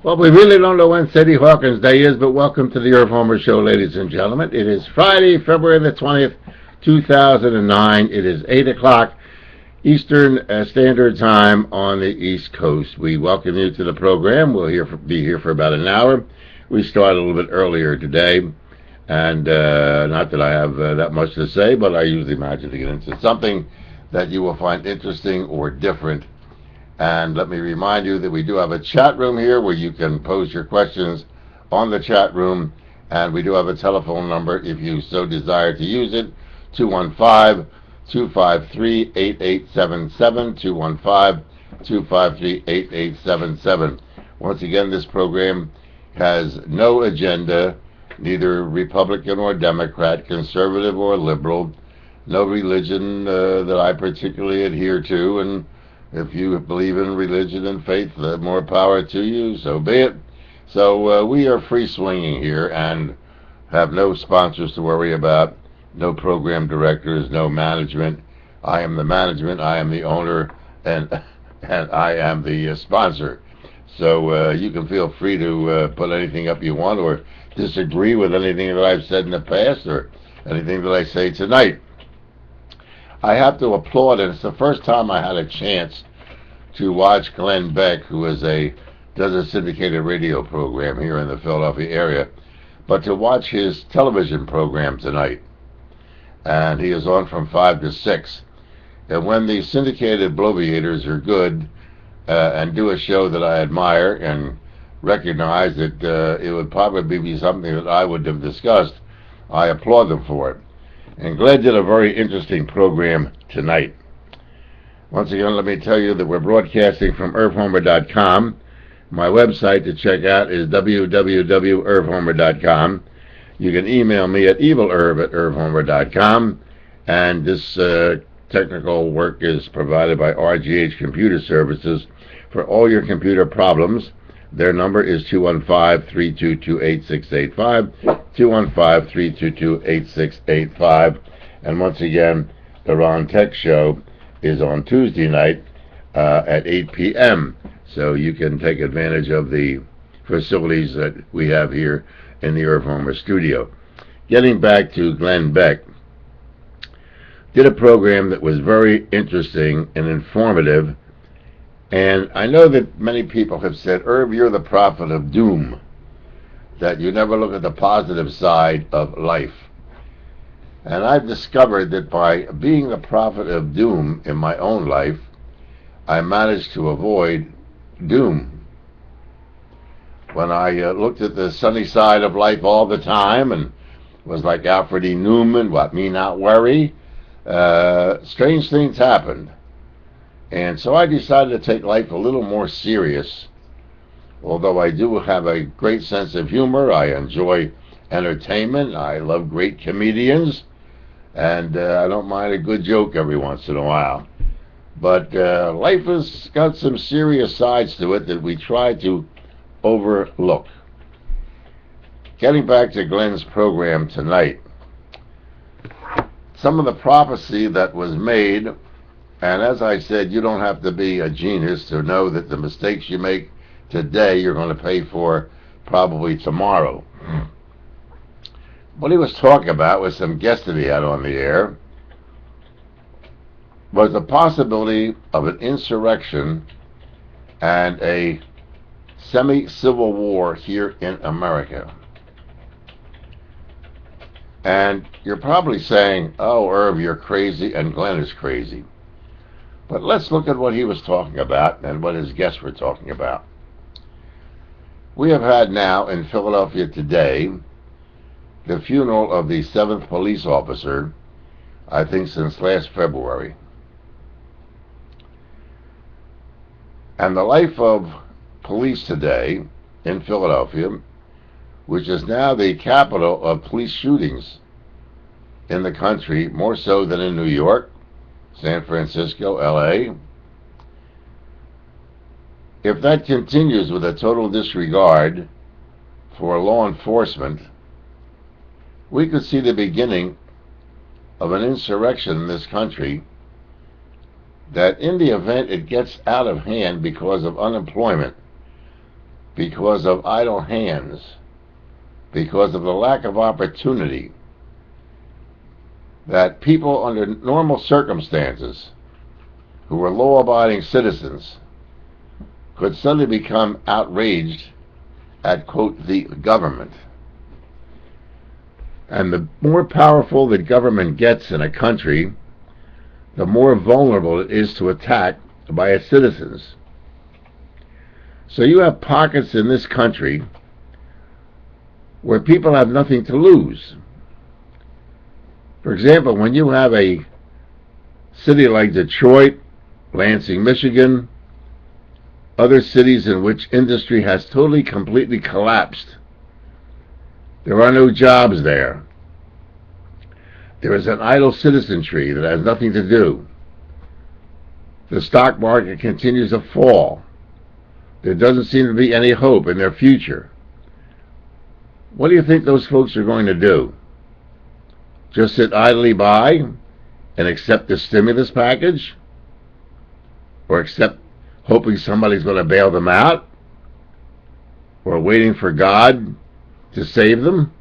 Well, we really don't know when Sadie Hawkins Day is, but welcome to the Irv Homer Show, ladies and gentlemen. It is Friday, February the 20th, 2009. It is 8 o'clock Eastern Standard Time on the East Coast. We welcome you to the program. We'll be here for about an hour. We started a little bit earlier today, and not that I have that much to say, but I usually imagine to get into something that you will find interesting or different. And let me remind you that we do have a chat room here where you can pose your questions on the chat room, and we do have a telephone number if you so desire to use it, 215-253-8877, 215-253-8877. Once again, this program has no agenda, neither Republican or Democrat, conservative or liberal, no religion that I particularly adhere to, and if you believe in religion and faith, more power to you, so be it. So we are free swinging here and have no sponsors to worry about, no program directors, no management. I am the management, I am the owner, and I am the sponsor. So you can feel free to put anything up you want or disagree with anything that I've said in the past or anything that I say tonight. I have to applaud, and it's the first time I had a chance to watch Glenn Beck, who does a syndicated radio program here in the Philadelphia area, but to watch his television program tonight. And he is on from 5 to 6. And when the syndicated bloviators are good and do a show that I admire and recognize that it would probably be something that I would have discussed, I applaud them for it. And Glenn did a very interesting program tonight. Once again, let me tell you that we're broadcasting from irvhomer.com. My website to check out is www.irvhomer.com. You can email me at evilirv@irvhomer.com. And this technical work is provided by RGH Computer Services for all your computer problems. Their number is 215-322-8685, 215-322-8685. And once again, the Ron Tech Show is on Tuesday night at 8 p.m. So you can take advantage of the facilities that we have here in the Irv Homer studio. Getting back to Glenn Beck, did a program that was very interesting and informative. And I know that many people have said, Irv, you're the prophet of doom, that you never look at the positive side of life. And I've discovered that by being the prophet of doom in my own life, I managed to avoid doom. When I looked at the sunny side of life all the time and was like Alfred E. Newman, what, me not worry? Strange things happened. And so I decided to take life a little more serious. Although I do have a great sense of humor, I enjoy entertainment, I love great comedians, and I don't mind a good joke every once in a while. But life has got some serious sides to it that we try to overlook. Getting back to Glenn's program tonight, some of the prophecy that was made, and as I said, you don't have to be a genius to know that the mistakes you make today you're going to pay for probably tomorrow. What he was talking about with some guests that he had on the air was the possibility of an insurrection and a semi-civil war here in America. And you're probably saying, oh, Irv, you're crazy, and Glenn is crazy. But let's look at what he was talking about and what his guests were talking about. We have had now in Philadelphia today the funeral of the 7th police officer, I think since last February. And the life of police today in Philadelphia, which is now the capital of police shootings in the country, more so than in New York, San Francisco, LA. If that continues with a total disregard for law enforcement, we could see the beginning of an insurrection in this country that in the event it gets out of hand because of unemployment, because of idle hands, because of the lack of opportunity, that people under normal circumstances who were law-abiding citizens could suddenly become outraged at, quote, the government. And the more powerful the government gets in a country, the more vulnerable it is to attack by its citizens. So you have pockets in this country where people have nothing to lose. For example, when you have a city like Detroit, Lansing, Michigan, other cities in which industry has totally, completely collapsed, there are no jobs there. There is an idle citizenry that has nothing to do. The stock market continues to fall. There doesn't seem to be any hope in their future. What do you think those folks are going to do? Just sit idly by and accept the stimulus package? Or accept hoping somebody's going to bail them out? Or waiting for God to save them?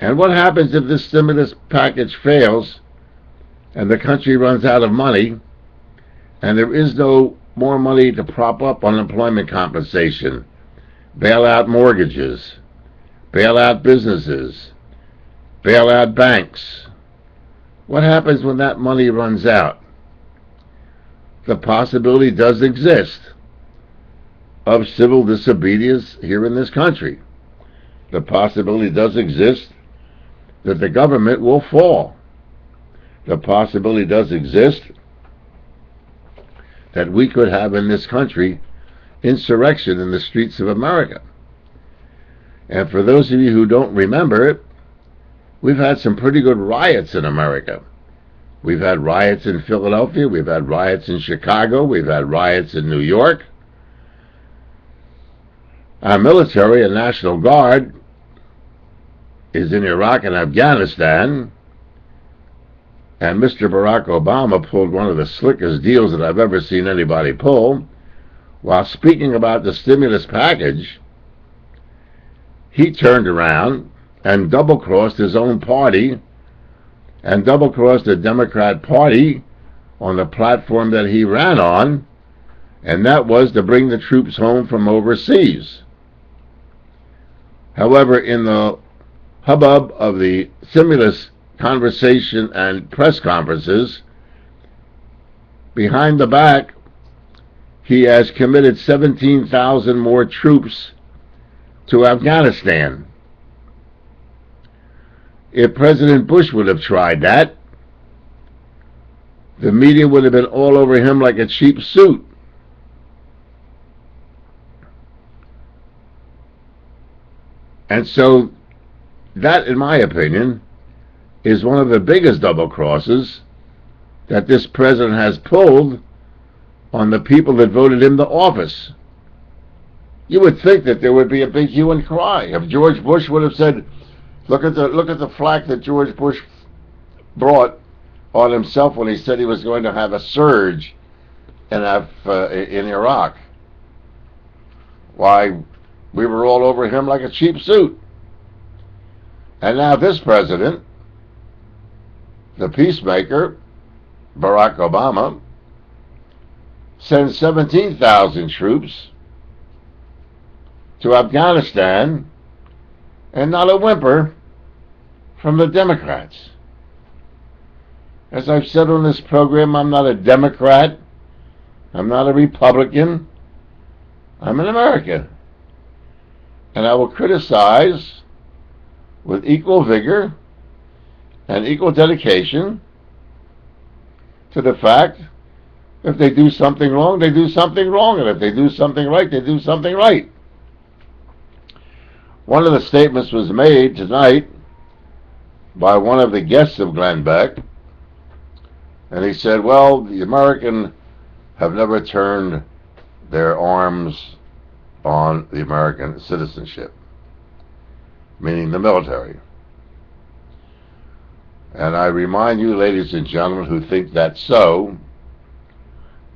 And what happens if this stimulus package fails and the country runs out of money and there is no more money to prop up unemployment compensation, bail out mortgages, bail out businesses, bail out banks? What happens when that money runs out? The possibility does exist of civil disobedience here in this country. The possibility does exist that the government will fall. The possibility does exist that we could have in this country insurrection in the streets of America. And for those of you who don't remember it, we've had some pretty good riots in America. We've had riots in Philadelphia, we've had riots in Chicago, we've had riots in New York. Our military and National Guard is in Iraq and Afghanistan, and Mr. Barack Obama pulled one of the slickest deals that I've ever seen anybody pull. While speaking about the stimulus package, he turned around and double-crossed his own party and double-crossed the Democrat Party on the platform that he ran on, and that was to bring the troops home from overseas. However, in the hubbub of the stimulus conversation and press conferences, behind the back, he has committed 17,000 more troops to Afghanistan. If President Bush would have tried that, the media would have been all over him like a cheap suit. And so that, in my opinion, is one of the biggest double crosses that this president has pulled on the people that voted him to office. You would think that there would be a big hue and cry if George Bush would have said, look at the flack that George Bush brought on himself when he said he was going to have a surge in Iraq. Why, we were all over him like a cheap suit. And now this president, the peacemaker, Barack Obama, sends 17,000 troops to Afghanistan, and not a whimper from the Democrats. As I've said on this program, I'm not a Democrat, I'm not a Republican, I'm an American. And I will criticize with equal vigor and equal dedication to the fact if they do something wrong, they do something wrong, and if they do something right, they do something right. One of the statements was made tonight by one of the guests of Glenn Beck, and he said, well, the American have never turned their arms on the American citizenship, meaning the military. And I remind you, ladies and gentlemen, who think that's so,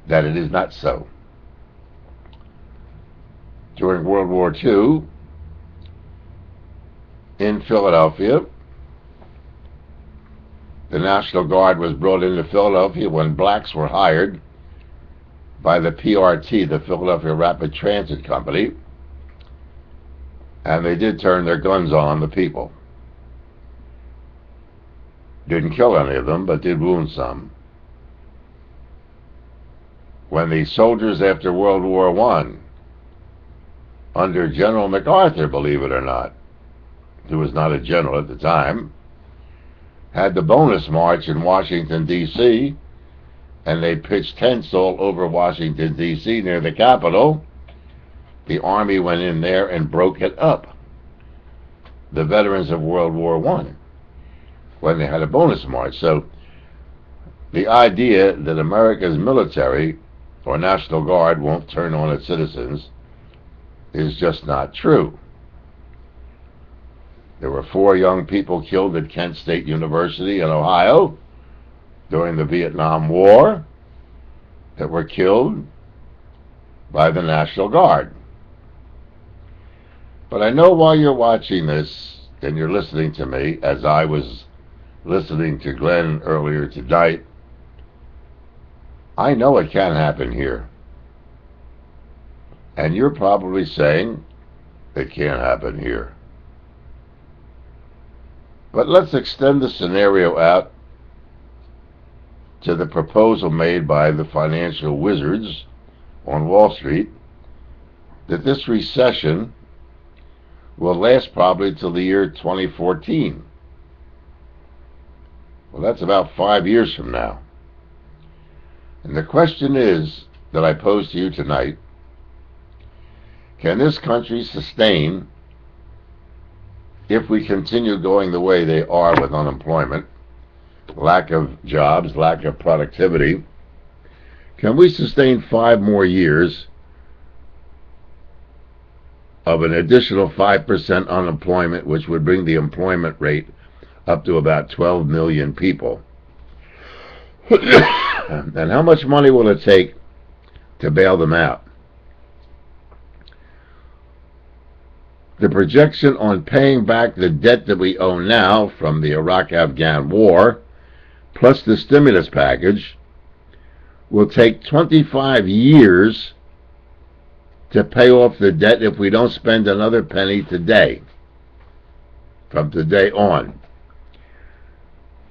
that it is not so. during World War II in Philadelphia. The National Guard was brought into Philadelphia when blacks were hired by the PRT, the Philadelphia Rapid Transit Company, and they did turn their guns on the people. Didn't kill any of them, but did wound some. When the soldiers after World War I, under General MacArthur, believe it or not, who was not a general at the time, had the bonus march in Washington, D.C., and they pitched tents all over Washington, D.C., near the Capitol, the Army went in there and broke it up. The veterans of World War I, when they had a bonus march. So the idea that America's military or National Guard won't turn on its citizens is just not true. There were 4 young people killed at Kent State University in Ohio during the Vietnam War that were killed by the National Guard. But I know while you're watching this and you're listening to me, as I was listening to Glenn earlier tonight, I know it can happen here. And you're probably saying it can't happen here. But let's extend the scenario out to the proposal made by the financial wizards on Wall Street that this recession will last probably till the year 2014. Well, that's about 5 years from now. And the question is, that I pose to you tonight, can this country sustain, if we continue going the way they are with unemployment, lack of jobs, lack of productivity, can we sustain 5 more years of an additional 5% unemployment, which would bring the employment rate up to about 12 million people? And how much money will it take to bail them out? The projection on paying back the debt that we owe now from the Iraq-Afghan war, plus the stimulus package, will take 25 years to pay off the debt if we don't spend another penny today, from today on.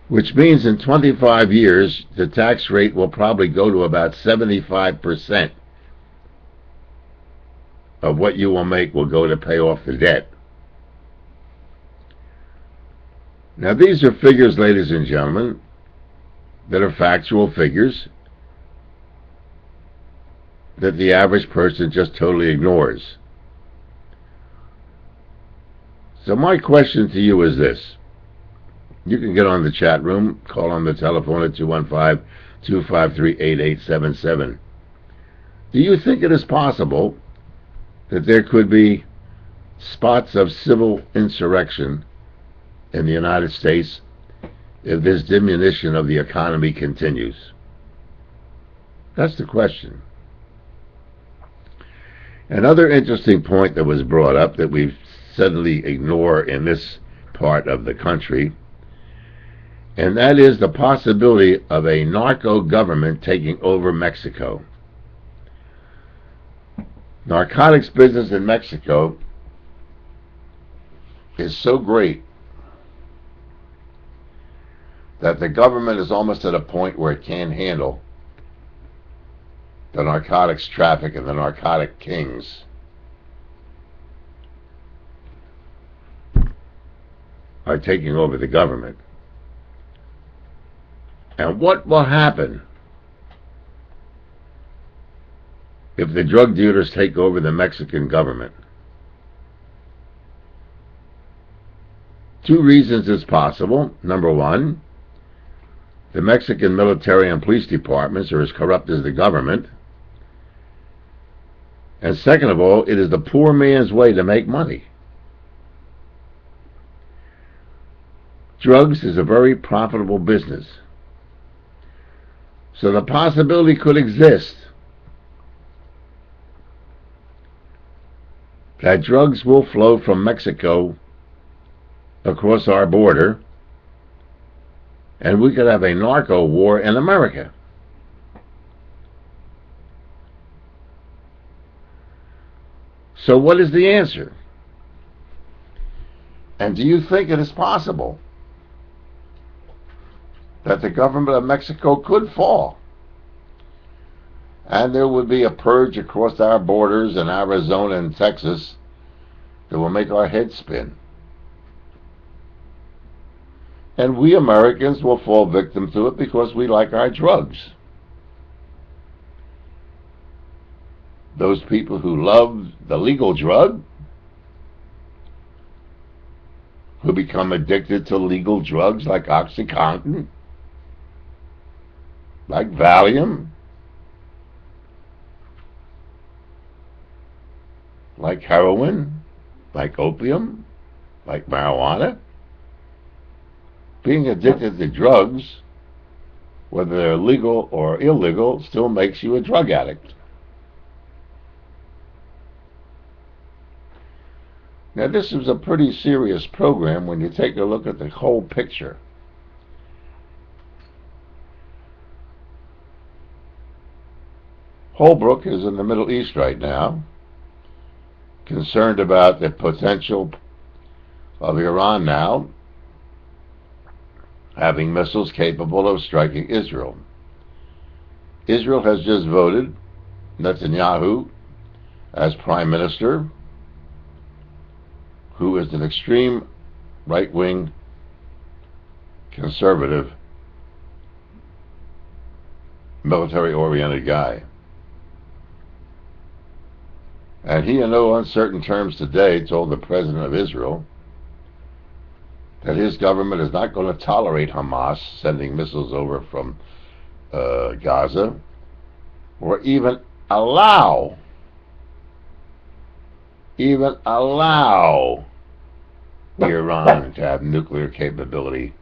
Which means in 25 years, the tax rate will probably go to about 75% of what you will make will go to pay off the debt. Now, these are figures, ladies and gentlemen, that are factual figures that the average person just totally ignores. So my question to you is this. You can get on the chat room, call on the telephone at 215-253-8877. Do you think it is possible that there could be spots of civil insurrection in the United States if this diminution of the economy continues? That's the question. Another interesting point that was brought up that we suddenly ignore in this part of the country, and that is the possibility of a narco government taking over Mexico. Narcotics business in Mexico is so great that the government is almost at a point where it can't handle the narcotics traffic and the narcotic kings. Are taking over the government. And what will happen if the drug dealers take over the Mexican government? 2 reasons it's possible. Number 1, the Mexican military and police departments are as corrupt as the government. And second of all, it is the poor man's way to make money. Drugs is a very profitable business. So the possibility could exist that drugs will flow from Mexico across our border, and we could have a narco war in America. So what is the answer? And do you think it is possible that the government of Mexico could fall and there would be a purge across our borders in Arizona and Texas that will make our heads spin? And we Americans will fall victim to it because we like our drugs. Those people who love the legal drug, who become addicted to legal drugs like OxyContin, like Valium, like heroin, like opium, like marijuana. Being addicted to drugs, whether they're legal or illegal, still makes you a drug addict. Now, this is a pretty serious program when you take a look at the whole picture. Holbrooke is in the Middle East right now, concerned about the potential of Iran now having missiles capable of striking Israel. Israel has just voted Netanyahu as prime minister, who is an extreme right-wing conservative military-oriented guy. And he, in no uncertain terms today, told the president of Israel that his government is not going to tolerate Hamas sending missiles over from Gaza, or even allow Iran to have nuclear capability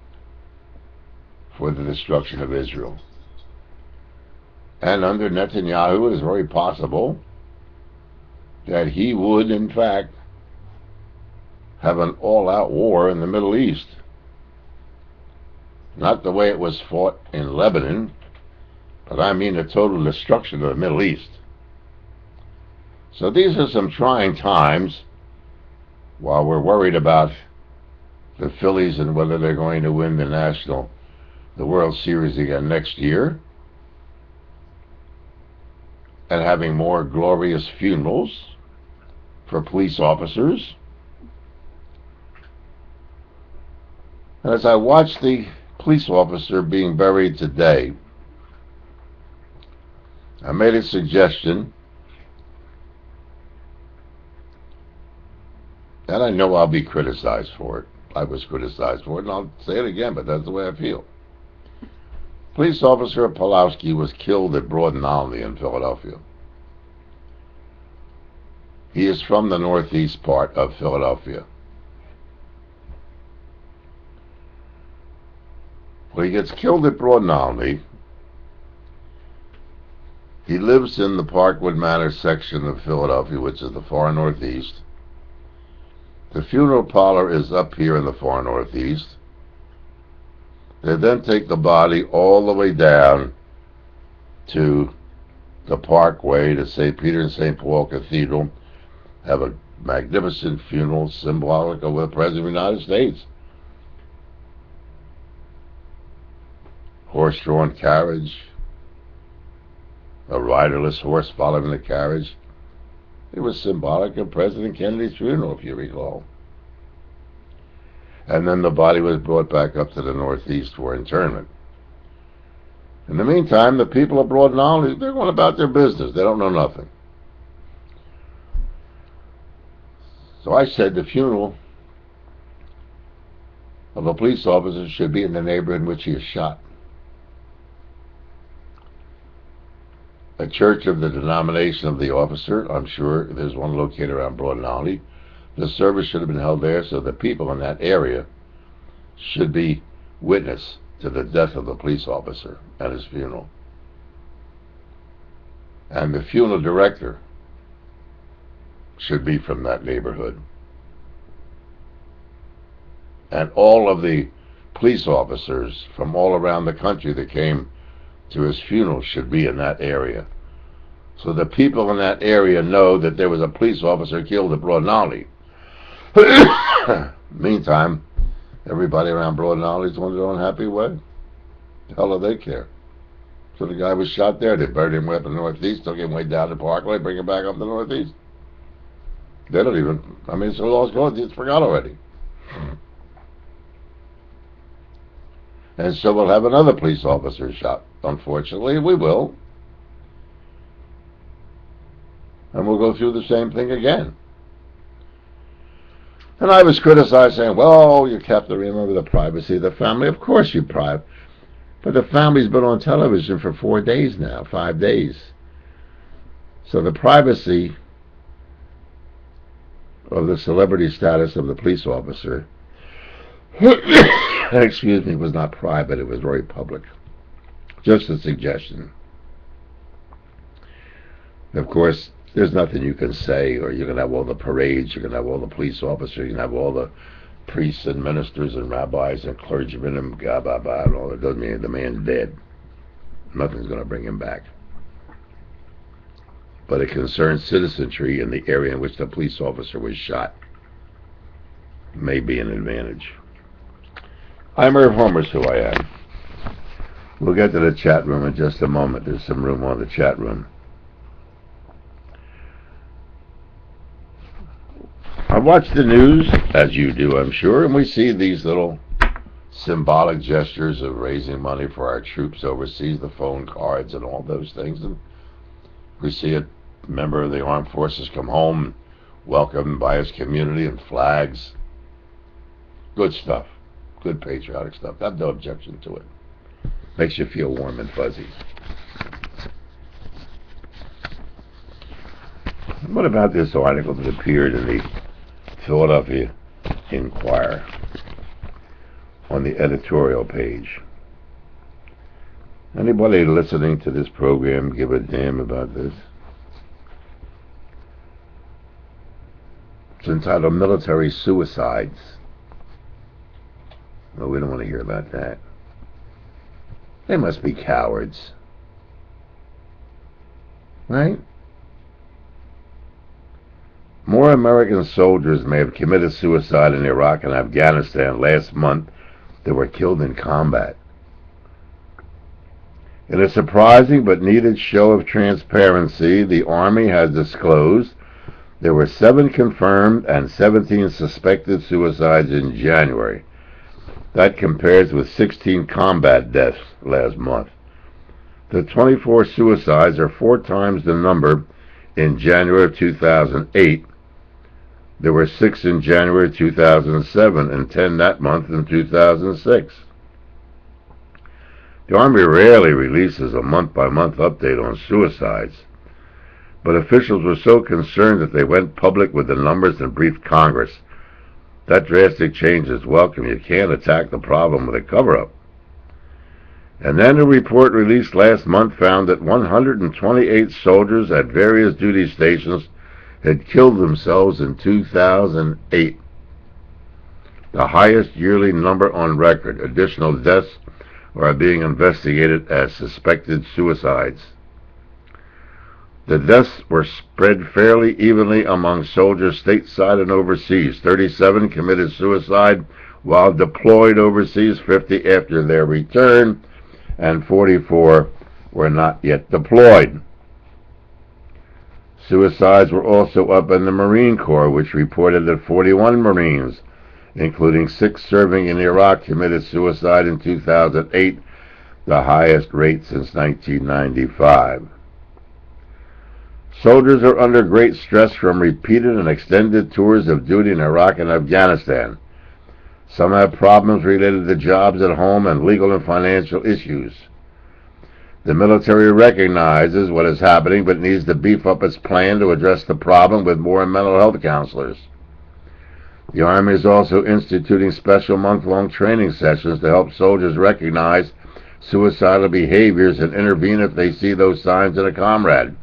for the destruction of Israel. And under Netanyahu, it is very possible that he would, in fact, have an all-out war in the Middle East. Not the way it was fought in Lebanon, but I mean the total destruction of the Middle East. So these are some trying times while we're worried about the Phillies and whether they're going to win the World Series again next year, and having more glorious funerals for police officers. And as I watched the police officer being buried today, I made a suggestion, and I know I'll be criticized for it. I was criticized for it, and I'll say it again, but that's the way I feel. Police officer Pawlowski was killed at Broad and Olney in Philadelphia. He is from the northeast part of Philadelphia. When he gets killed at Broad and Olney, he lives in the Parkwood Manor section of Philadelphia, which is the far northeast. The funeral parlor is up here in the far northeast. They then take the body all the way down to the Parkway, to St. Peter and St. Paul Cathedral, have a magnificent funeral symbolic of the President of the United States. Horse-drawn carriage, a riderless horse following the carriage. It was symbolic of President Kennedy's funeral, if you recall. And then the body was brought back up to the northeast for interment. In the meantime, the people of Broad and Olney, they're going about their business. They don't know nothing. So I said the funeral of a police officer should be in the neighborhood in which he is shot. A church of the denomination of the officer, I'm sure there's one located around Broad and Olney. The service should have been held there, so the people in that area should be witness to the death of the police officer at his funeral. And the funeral director should be from that neighborhood. And all of the police officers from all around the country that came to his funeral should be in that area. So the people in that area know that there was a police officer killed at Broad Knolly. Meantime, everybody around Broad Knolly's on their own happy way. The hell do they care? So the guy was shot there. They buried him way up in the Northeast, took him way down to Parkway, bring him back up to the Northeast. They don't even, so law's gone, it's forgot already. And so we'll have another police officer shot. Unfortunately, we will. And we'll go through the same thing again. And I was criticized, saying, well, you have to remember the privacy of the family. Of course you private. But the family's been on television for 4 days now, 5 days. So the privacy of the celebrity status of the police officer excuse me, was not private, it was very public. Just a suggestion. Of course, there's nothing you can say, or you're going to have all the parades, you're going to have all the police officers, you're going to have all the priests and ministers and rabbis and clergymen and blah, blah, blah, and all. It doesn't mean the man's dead. Nothing's going to bring him back. But it concerns citizenry in the area in which the police officer was shot. May be an advantage. I'm Irv Homer, who I am. We'll get to the chat room in just a moment. There's some room on the chat room. I watch the news, as you do, I'm sure, and we see these little symbolic gestures of raising money for our troops overseas, the phone cards and all those things. And we see a member of the armed forces come home, welcomed by his community and flags. Good stuff. Good patriotic stuff. I have no objection to it. Makes you feel warm and fuzzy. What about this article that appeared in the Philadelphia Inquirer on the editorial page? Anybody listening to this program give a damn about this? It's entitled Military Suicides. Well, we don't want to hear about that. They must be cowards. Right? More American soldiers may have committed suicide in Iraq and Afghanistan last month than were killed in combat. In a surprising but needed show of transparency, the Army has disclosed there were 7 confirmed and 17 suspected suicides in January. That compares with 16 combat deaths last month. The 24 suicides are 4 times the number in January of 2008. There were 6 in January 2007 and 10 that month in 2006. The Army rarely releases a month-by-month update on suicides, but officials were so concerned that they went public with the numbers and briefed Congress. That drastic change is welcome. You can't attack the problem with a cover-up. And then a report released last month found that 128 soldiers at various duty stations had killed themselves in 2008, the highest yearly number on record. Additional deaths are being investigated as suspected suicides. The deaths were spread fairly evenly among soldiers stateside and overseas. 37 committed suicide while deployed overseas, 50 after their return, and 44 were not yet deployed. Suicides were also up in the Marine Corps, which reported that 41 Marines, including 6 serving in Iraq, committed suicide in 2008, the highest rate since 1995. Soldiers are under great stress from repeated and extended tours of duty in Iraq and Afghanistan. Some have problems related to jobs at home and legal and financial issues. The military recognizes what is happening but needs to beef up its plan to address the problem with more mental health counselors. The Army is also instituting special month-long training sessions to help soldiers recognize suicidal behaviors and intervene if they see those signs in a comrade.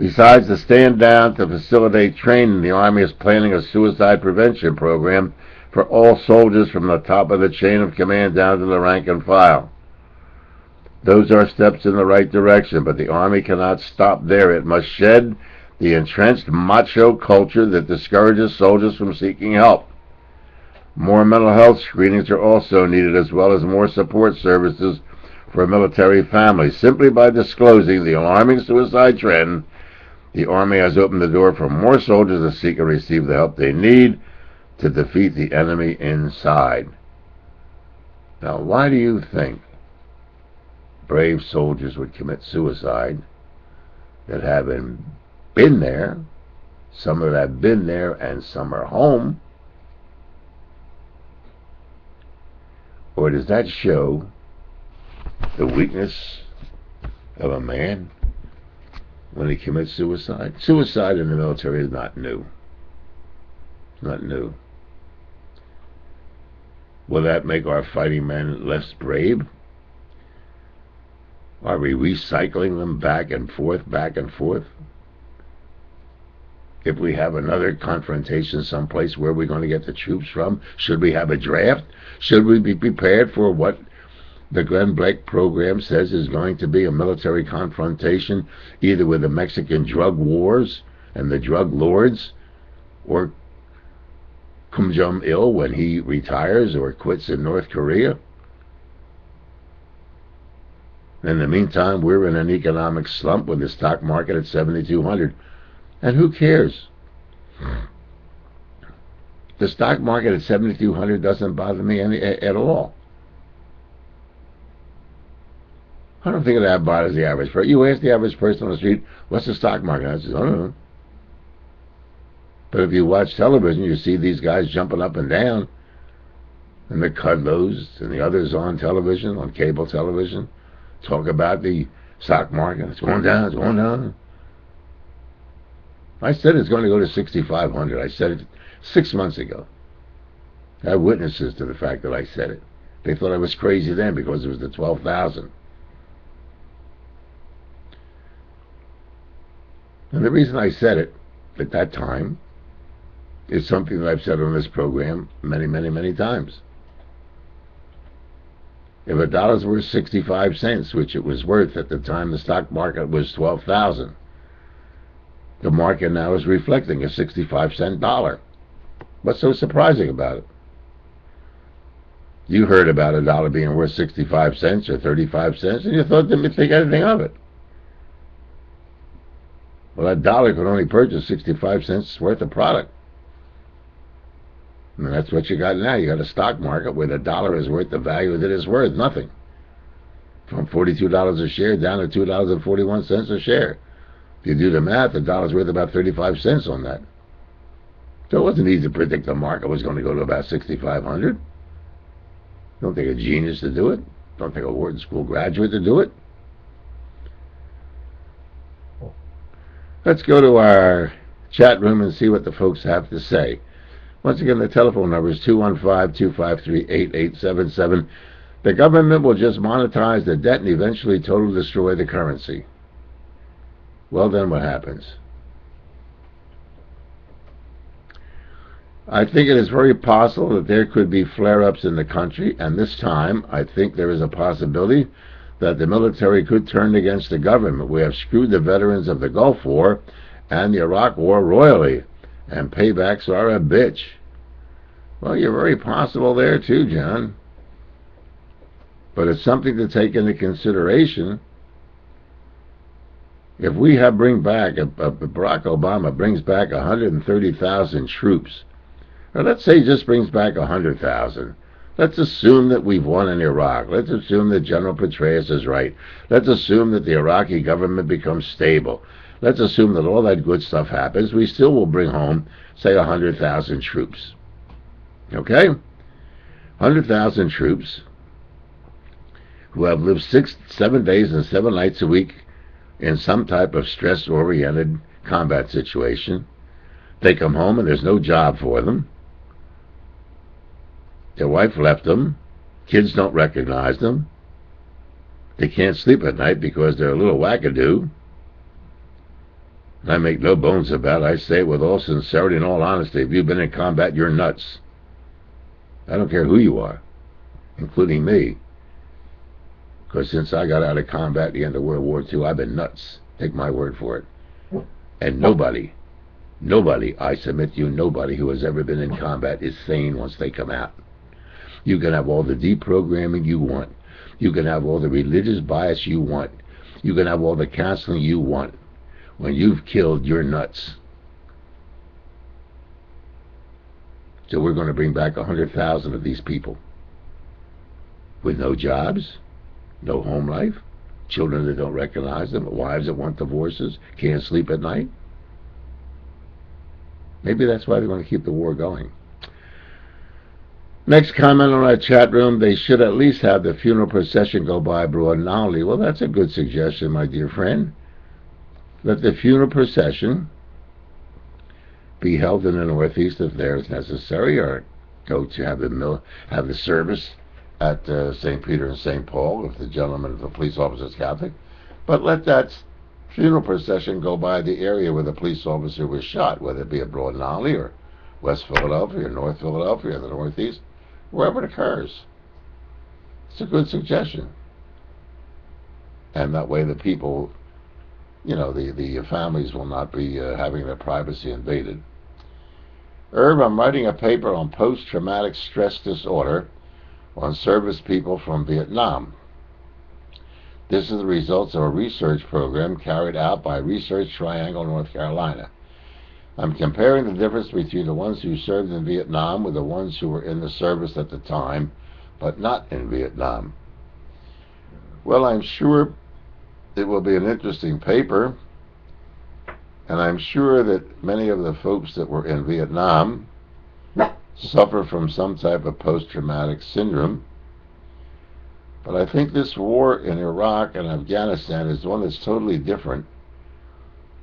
Besides the stand down to facilitate training, the Army is planning a suicide prevention program for all soldiers from the top of the chain of command down to the rank and file. Those are steps in the right direction, but the Army cannot stop there. It must shed the entrenched macho culture that discourages soldiers from seeking help. More mental health screenings are also needed, as well as more support services for military families. Simply by disclosing the alarming suicide trend, the Army has opened the door for more soldiers to seek and receive the help they need to defeat the enemy inside. Now, why do you think brave soldiers would commit suicide that haven't been there? Some that have been there and some are home. Or does that show the weakness of a man when he commits suicide? Suicide in the military is not new. It's not new. Will that make our fighting men less brave? Are we recycling them back and forth, back and forth? If we have another confrontation someplace, where are we going to get the troops from? Should we have a draft? Should we be prepared for what the Glenn Blake program says is going to be a military confrontation, either with the Mexican drug wars and the drug lords, or Kim Jong-il when he retires or quits in North Korea? In the meantime, we're in an economic slump with the stock market at 7,200. And who cares? The stock market at 7,200 doesn't bother me at all. I don't think that bothers the average person. You ask the average person on the street, what's the stock market? I say, I don't know. But if you watch television, you see these guys jumping up and down, and the Kudlows and the others on television, on cable television, talk about the stock market. It's going down, it's going down. I said it's going to go to 6,500. I said it 6 months ago. I have witnesses to the fact that I said it. They thought I was crazy then because it was the 12,000. And the reason I said it at that time is something that I've said on this program many, many, many times. If a dollar's worth 65 cents, which it was worth at the time the stock market was 12,000, the market now is reflecting a 65-cent dollar. What's so surprising about it? You heard about a dollar being worth 65 cents or 35 cents, and you thought they didn't think anything of it. Well, that dollar could only purchase 65 cents worth of product. And that's what you got now. You got a stock market where the dollar is worth the value that it's worth, nothing. From $42 a share down to $2.41 a share. If you do the math, the dollar's worth about 35 cents on that. So it wasn't easy to predict the market was going to go to about 6,500. Don't take a genius to do it. Don't take a Wharton School graduate to do it. Let's go to our chat room and see what the folks have to say. Once again, the telephone number is 215-253-8877. The government will just monetize the debt and eventually totally destroy the currency. Well, then what happens? I think it is very possible that there could be flare-ups in the country, and this time I think there is a possibility that the military could turn against the government. We have screwed the veterans of the Gulf War and the Iraq War royally, and paybacks are a bitch. Well, you're very possible there too, John. But it's something to take into consideration. If we bring back, Barack Obama brings back 130,000 troops, or let's say he just brings back 100,000. Let's assume that we've won in Iraq. Let's assume that General Petraeus is right. Let's assume that the Iraqi government becomes stable. Let's assume that all that good stuff happens. We still will bring home, say, 100,000 troops. Okay? 100,000 troops who have lived 7 days and 7 nights a week in some type of stress-oriented combat situation. They come home and there's no job for them. Their wife left them. Kids don't recognize them. They can't sleep at night because they're a little wackadoo. And I make no bones about it. I say it with all sincerity and all honesty. If you've been in combat, you're nuts. I don't care who you are, including me. Because since I got out of combat at the end of World War II, I've been nuts. Take my word for it. And nobody, I submit to you, nobody who has ever been in combat is sane once they come out. You can have all the deprogramming you want. You can have all the religious bias you want. You can have all the counseling you want. When you've killed, you're nuts. So we're going to bring back 100,000 of these people with no jobs, no home life, children that don't recognize them, wives that want divorces, can't sleep at night. Maybe that's why they're going to keep the war going. Next comment on our chat room, they should at least have the funeral procession go by broad and loudly. Well, that's a good suggestion, my dear friend. Let the funeral procession be held in the Northeast if there is necessary, or go to have the service at St. Peter and St. Paul if the police officer is Catholic. But let that funeral procession go by the area where the police officer was shot, whether it be at Broad and Olney or West Philadelphia or North Philadelphia or the Northeast, wherever it occurs. It's a good suggestion. And that way the people, the families will not be having their privacy invaded. Irv, I'm writing a paper on post-traumatic stress disorder on service people from Vietnam. This is the results of a research program carried out by Research Triangle, North Carolina. I'm comparing the difference between the ones who served in Vietnam with the ones who were in the service at the time, but not in Vietnam. Well, I'm sure it will be an interesting paper, and I'm sure that many of the folks that were in Vietnam suffer from some type of post-traumatic syndrome. But I think this war in Iraq and Afghanistan is one that's totally different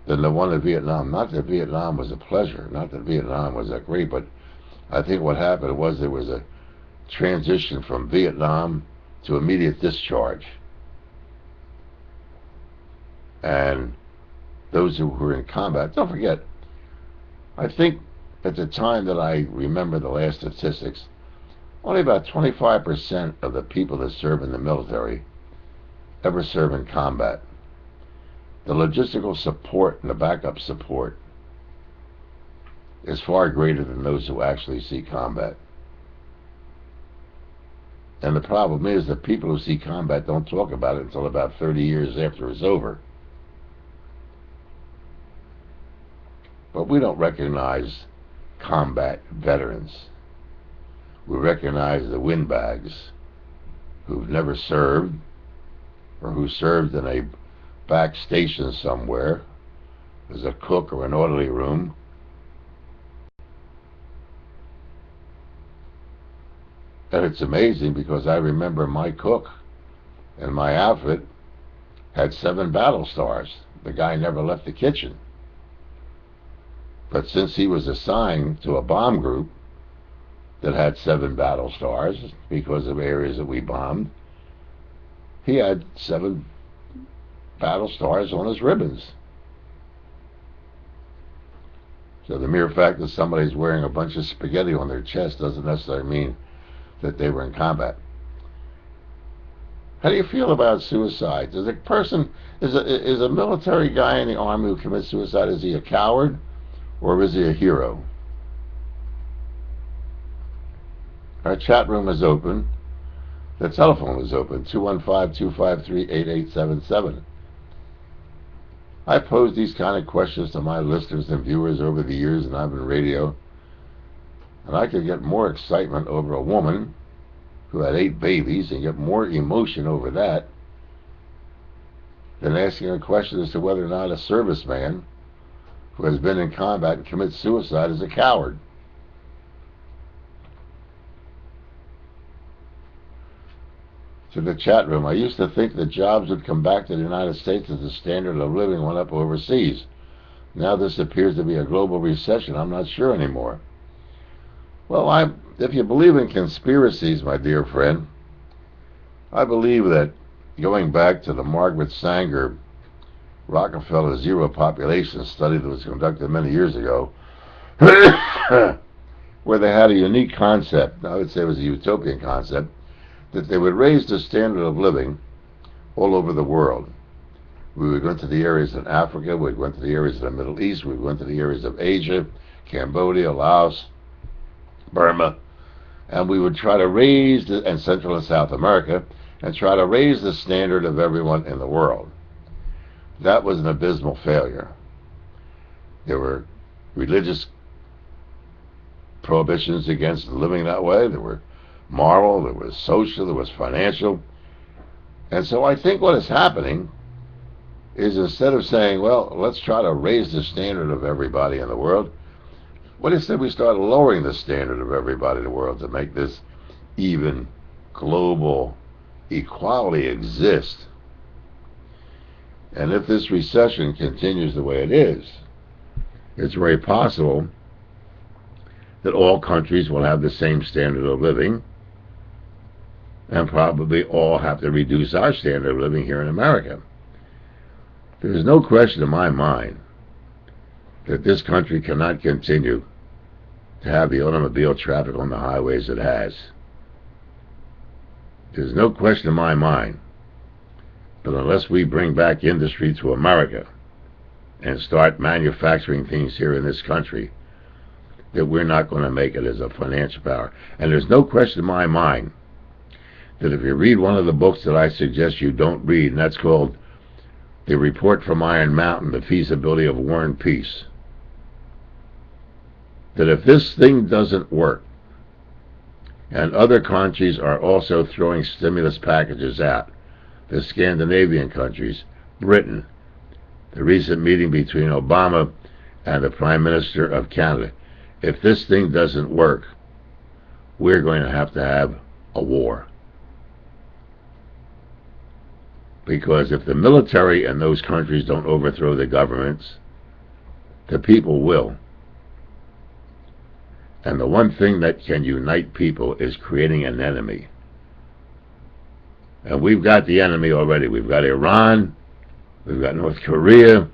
than the one in Vietnam. Not that Vietnam was a pleasure, not that Vietnam was that great, but I think what happened was there was a transition from Vietnam to immediate discharge. And those who were in combat, don't forget, I think at the time that I remember the last statistics, only about 25% of the people that serve in the military ever serve in combat. The logistical support and the backup support is far greater than those who actually see combat. And the problem is that people who see combat don't talk about it until about 30 years after it's over. But we don't recognize combat veterans. We recognize the windbags who've never served or who served in a back station somewhere as a cook or an orderly room. And it's amazing because I remember my cook and my outfit had 7 battle stars. The guy never left the kitchen. But since he was assigned to a bomb group that had 7 battle stars because of areas that we bombed, he had 7 battle stars on his ribbons. So the mere fact that somebody's wearing a bunch of spaghetti on their chest doesn't necessarily mean that they were in combat. How do you feel about suicide? Is a military guy in the army who commits suicide, is he a coward or is he a hero? Our chat room is open. The telephone is open, 215-253-8877. I posed these kind of questions to my listeners and viewers over the years, and I've been radio, and I could get more excitement over a woman who had 8 babies and get more emotion over that than asking a question as to whether or not a serviceman who has been in combat and commits suicide is a coward. To the chat room, I used to think that jobs would come back to the United States as the standard of living went up overseas. Now this appears to be a global recession. I'm not sure anymore. Well, if you believe in conspiracies, my dear friend, I believe that going back to the Margaret Sanger Rockefeller's zero population study that was conducted many years ago, where they had a unique concept, I would say it was a utopian concept, that they would raise the standard of living all over the world. We would go into the areas in Africa, we'd go into the areas of the Middle East, we'd go into the areas of Asia, Cambodia, Laos, Burma, and we would try to raise, and Central and South America, and try to raise the standard of everyone in the world. That was an abysmal failure. There were religious prohibitions against living that way. There were moral, there was social, there was financial. And so I think what is happening is, instead of saying, well, let's try to raise the standard of everybody in the world, what if we start lowering the standard of everybody in the world to make this even global equality exist? And if this recession continues the way it is, it's very possible that all countries will have the same standard of living, and probably all have to reduce our standard of living here in America. There's no question in my mind that this country cannot continue to have the automobile traffic on the highways it has. There's no question in my mind that unless we bring back industry to America and start manufacturing things here in this country, that we're not going to make it as a financial power. And there's no question in my mind that if you read one of the books that I suggest you don't read, and that's called The Report from Iron Mountain, The Feasibility of War and Peace, that if this thing doesn't work, and other countries are also throwing stimulus packages out, the Scandinavian countries, Britain, the recent meeting between Obama and the Prime Minister of Canada, if this thing doesn't work, we're going to have a war. Because if the military in those countries don't overthrow the governments, the people will. And the one thing that can unite people is creating an enemy. And we've got the enemy already. We've got Iran, we've got North Korea,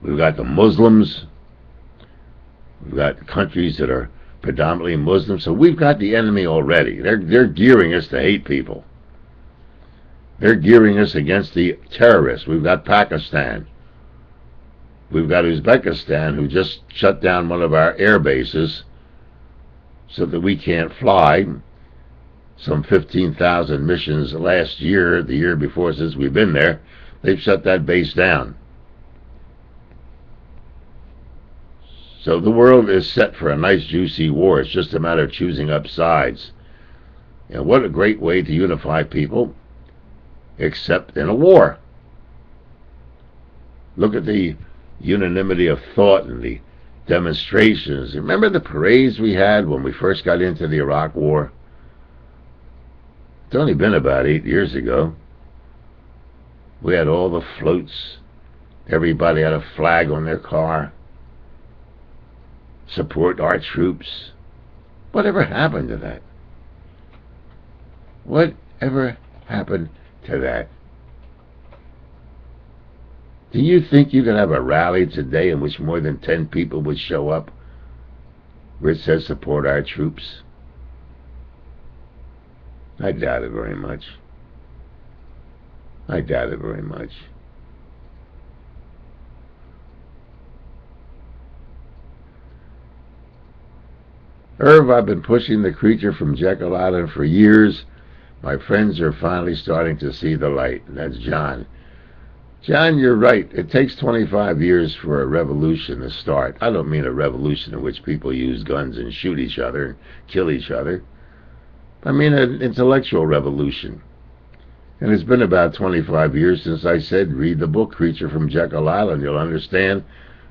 we've got the Muslims, we've got countries that are predominantly Muslim. So we've got the enemy already. They're gearing us to hate people. They're gearing us against the terrorists. We've got Pakistan. We've got Uzbekistan, who just shut down one of our air bases so that we can't fly. Some 15,000 missions last year, the year before, since we've been there, they've shut that base down. So the world is set for a nice, juicy war. It's just a matter of choosing up sides. And what a great way to unify people, except in a war. Look at the unanimity of thought and the demonstrations. Remember the parades we had when we first got into the Iraq War? It's only been about 8 years ago. We had all the floats. Everybody had a flag on their car. Support our troops. Whatever happened to that? Whatever happened to that? Do you think you could have a rally today in which more than 10 people would show up where it says support our troops? I doubt it very much. I doubt it very much. Irv, I've been pushing the creature from Jekyll Island for years. My friends are finally starting to see the light. And that's John. John, you're right. It takes 25 years for a revolution to start. I don't mean a revolution in which people use guns and shoot each other and kill each other. I mean an intellectual revolution. And it's been about 25 years since I said, read the book Creature from Jekyll Island. You'll understand,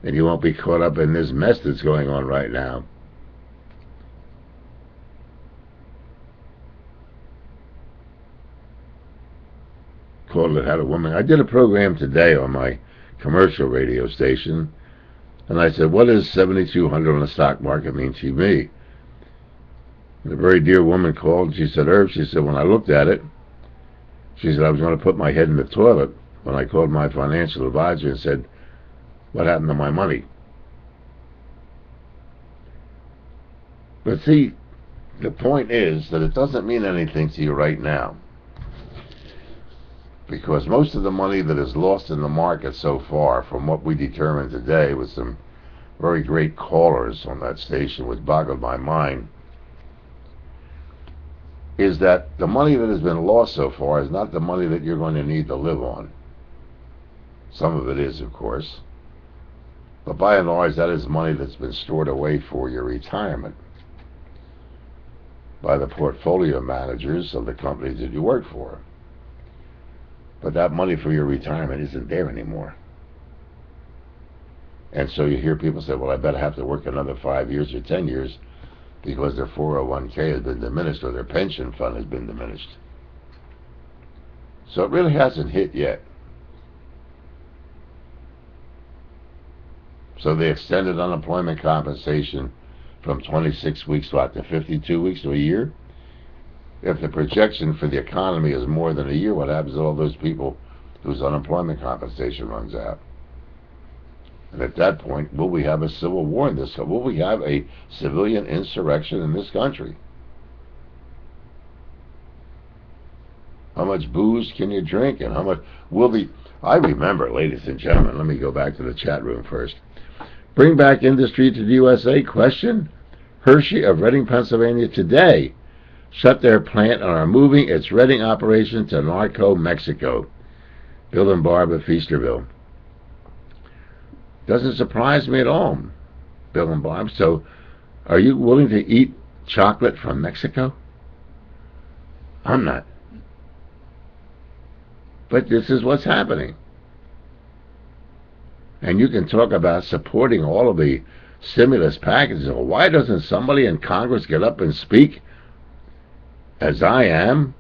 and you won't be caught up in this mess that's going on right now. Called It How to Woman. I did a program today on my commercial radio station, and I said, what does 7,200 on the stock market mean to me? And a very dear woman called, and she said, Irv, she said, when I looked at it, she said, I was going to put my head in the toilet. when I called my financial advisor and said, what happened to my money? But see, the point is that it doesn't mean anything to you right now. Because most of the money that is lost in the market so far, from what we determined today with some very great callers on that station, which boggled my mind, is that the money that has been lost so far is not the money that you're going to need to live on. Some of it is, of course. But by and large, that is money that's been stored away for your retirement by the portfolio managers of the companies that you work for. But that money for your retirement isn't there anymore. And so you hear people say, well, I better have to work another 5 years or 10 years because their 401k has been diminished or their pension fund has been diminished. So it really hasn't hit yet. So they extended unemployment compensation from 26 weeks to 52 weeks to a year. If the projection for the economy is more than a year, what happens to all those people whose unemployment compensation runs out? And at that point, will we have a civil war in this country? Will we have a civilian insurrection in this country? How much booze can you drink, and how much will the... I remember, ladies and gentlemen, let me go back to the chat room first. Bring back industry to the USA? Question. Hershey of Reading, Pennsylvania today shut their plant and are moving its Reading operation to Narco, Mexico. Bill and Barb of Feasterville. Doesn't surprise me at all, Bill and Barb. So, are you willing to eat chocolate from Mexico? I'm not. But this is what's happening. And you can talk about supporting all of the stimulus packages. Well, why doesn't somebody in Congress get up and speak, as I am?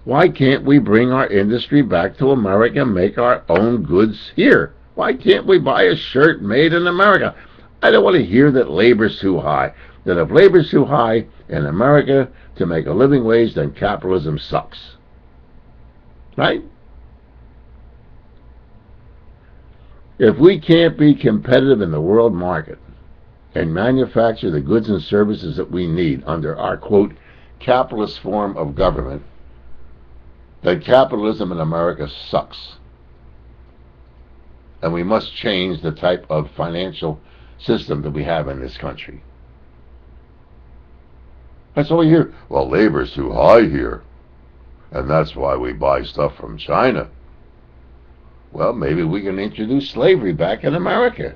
Why can't we bring our industry back to America and make our own goods here? Why can't we buy a shirt made in America? I don't want to hear that labor's too high. That if labor's too high in America to make a living wage, then capitalism sucks. Right? If we can't be competitive in the world market and manufacture the goods and services that we need under our, quote, capitalist form of government, then capitalism in America sucks. And we must change the type of financial system that we have in this country. That's all you hear. Well, labor's too high here, and that's why we buy stuff from China. Well, maybe we can introduce slavery back in America.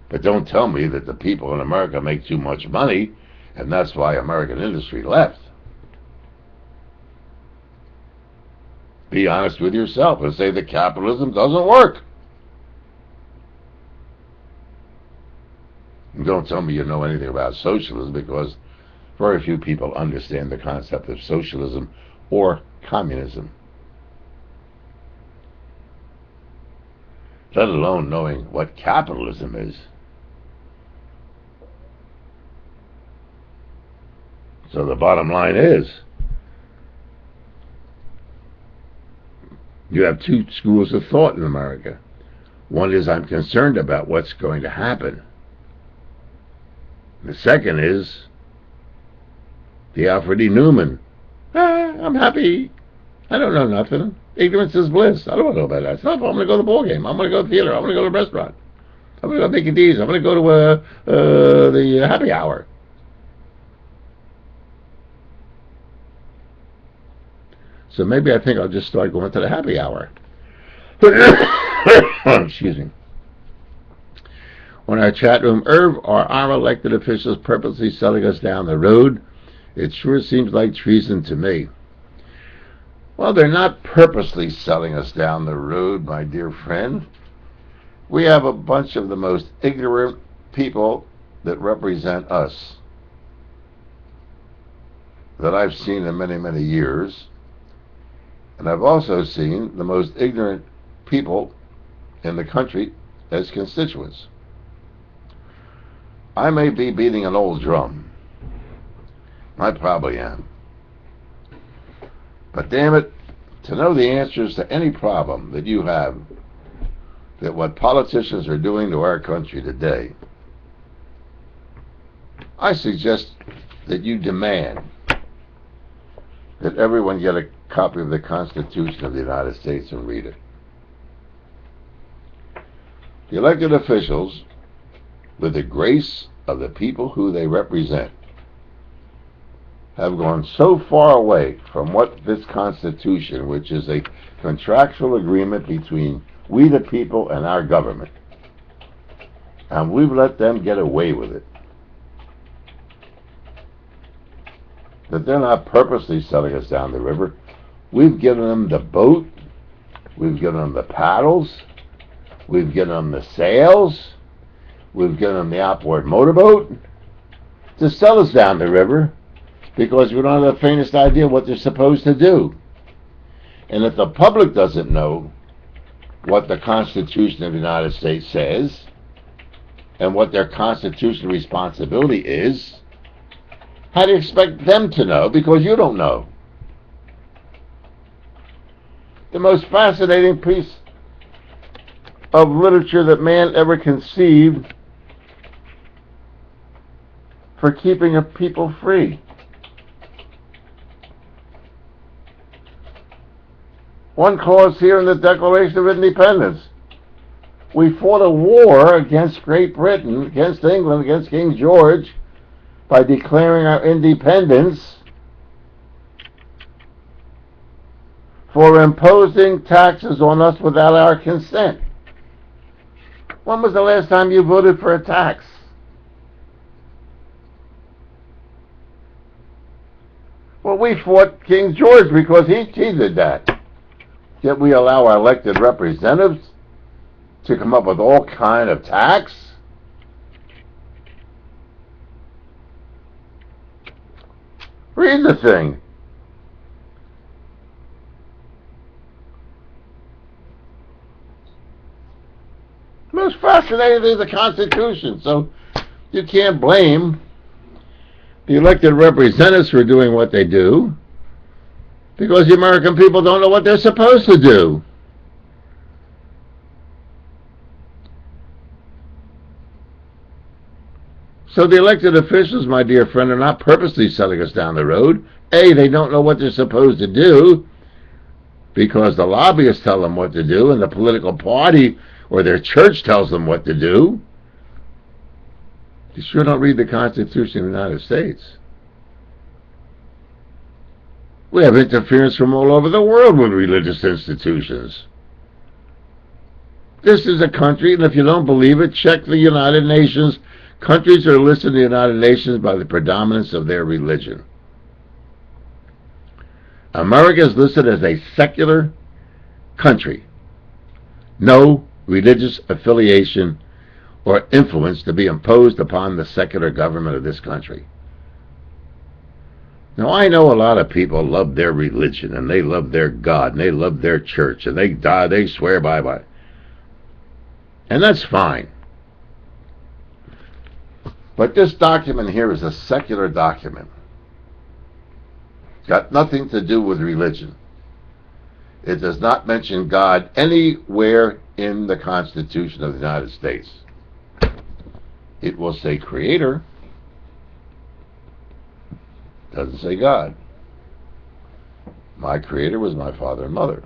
But don't tell me that the people in America make too much money, and that's why American industry left. Be honest with yourself and say that capitalism doesn't work. And don't tell me you know anything about socialism, because very few people understand the concept of socialism or communism, let alone knowing what capitalism is. So the bottom line is, you have two schools of thought in America. One is, I'm concerned about what's going to happen. The second is the Alfred E. Newman. I'm happy. I don't know nothing. Ignorance is bliss. I don't want to know about that stuff. I'm going to go to the ball game. I'm going to go to the theater. I'm going to go to the restaurant. I'm going to go to Mickey D's. I'm going to go to the happy hour. So maybe I think I'll just start going to the happy hour. Excuse me. On our chat room, Irv, are our elected officials purposely selling us down the road? It sure seems like treason to me. Well, they're not purposely selling us down the road, my dear friend. We have a bunch of the most ignorant people that represent us that I've seen in many, many years. And I've also seen the most ignorant people in the country as constituents. I may be beating an old drum. I probably am. But damn it, to know the answers to any problem that you have, that what politicians are doing to our country today, I suggest that you demand that everyone get a copy of the Constitution of the United States and read it. The elected officials, with the grace of the people who they represent, have gone so far away from what this Constitution, which is a contractual agreement between we the people and our government, and we've let them get away with it, that they're not purposely selling us down the river. We've given them the boat, we've given them the paddles, we've given them the sails, we've given them the outboard motorboat to sell us down the river, because we don't have the faintest idea what they're supposed to do. And if the public doesn't know what the Constitution of the United States says and what their constitutional responsibility is, how do you expect them to know? Because you don't know. The most fascinating piece of literature that man ever conceived for keeping a people free. One clause here in the Declaration of Independence. We fought a war against Great Britain, against England, against King George, by declaring our independence, for imposing taxes on us without our consent. When was the last time you voted for a tax? Well, we fought King George because he did that. Yet we allow our elected representatives to come up with all kind of tax. Read the thing. Most fascinating thing is the Constitution. So you can't blame the elected representatives for doing what they do, because the American people don't know what they're supposed to do. So the elected officials, my dear friend, are not purposely selling us down the road. A, they don't know what they're supposed to do, because the lobbyists tell them what to do, and the political party or their church tells them what to do. You sure don't read the Constitution of the United States. We have interference from all over the world with religious institutions. This is a country, and if you don't believe it, check the United Nations. Countries are listed in the United Nations by the predominance of their religion. America is listed as a secular country. No religious affiliation or influence to be imposed upon the secular government of this country. Now, I know a lot of people love their religion, and they love their God, and they love their church, and they swear by. And that's fine. But this document here is a secular document. It's got nothing to do with religion. It does not mention God anywhere in the Constitution of the United States. It will say Creator. Doesn't say God. My Creator was my father and mother.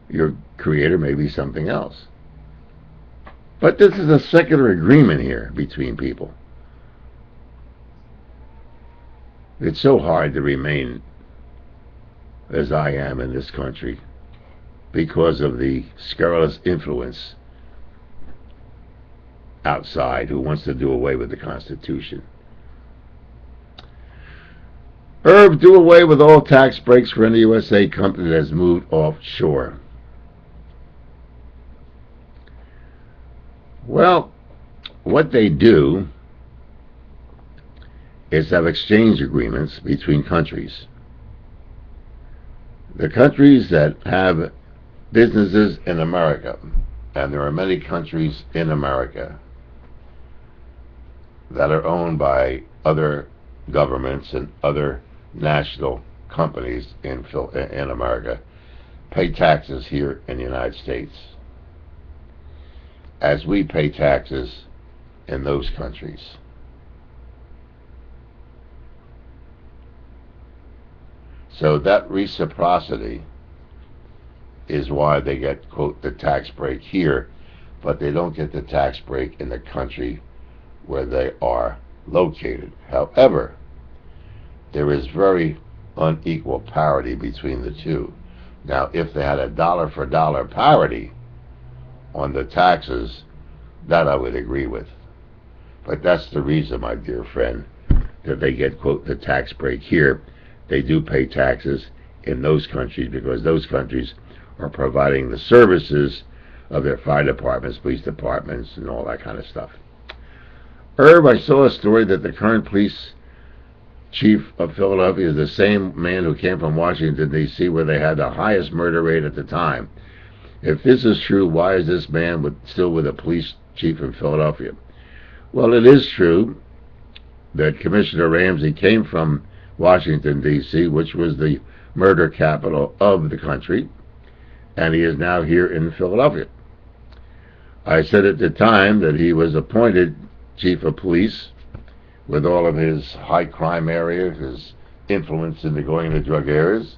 Your Creator may be something else. But this is a secular agreement here between people. It's so hard to remain as I am in this country because of the scurrilous influence outside who wants to do away with the Constitution. Irv, do away with all tax breaks for any USA company that has moved offshore. Well, what they do is have exchange agreements between countries. The countries that have businesses in America, and there are many countries in America that are owned by other governments and other national companies in America pay taxes here in the United States as we pay taxes in those countries. So that reciprocity is why they get, quote, the tax break here, but they don't get the tax break in the country where they are located. However, there is very unequal parity between the two. Now, if they had a dollar for dollar parity on the taxes, that I would agree with. But that's the reason, my dear friend, that they get, quote, the tax break here. They do pay taxes in those countries because those countries are providing the services of their fire departments, police departments, and all that kind of stuff. Irv, I saw a story that the current police chief of Philadelphia is the same man who came from Washington, D.C., where they had the highest murder rate at the time. If this is true, why is this man still with the police chief in Philadelphia? Well, it is true that Commissioner Ramsey came from Washington, D.C., which was the murder capital of the country, and he is now here in Philadelphia. I said at the time that he was appointed chief of police with all of his high crime area, his influence in the going to drug areas.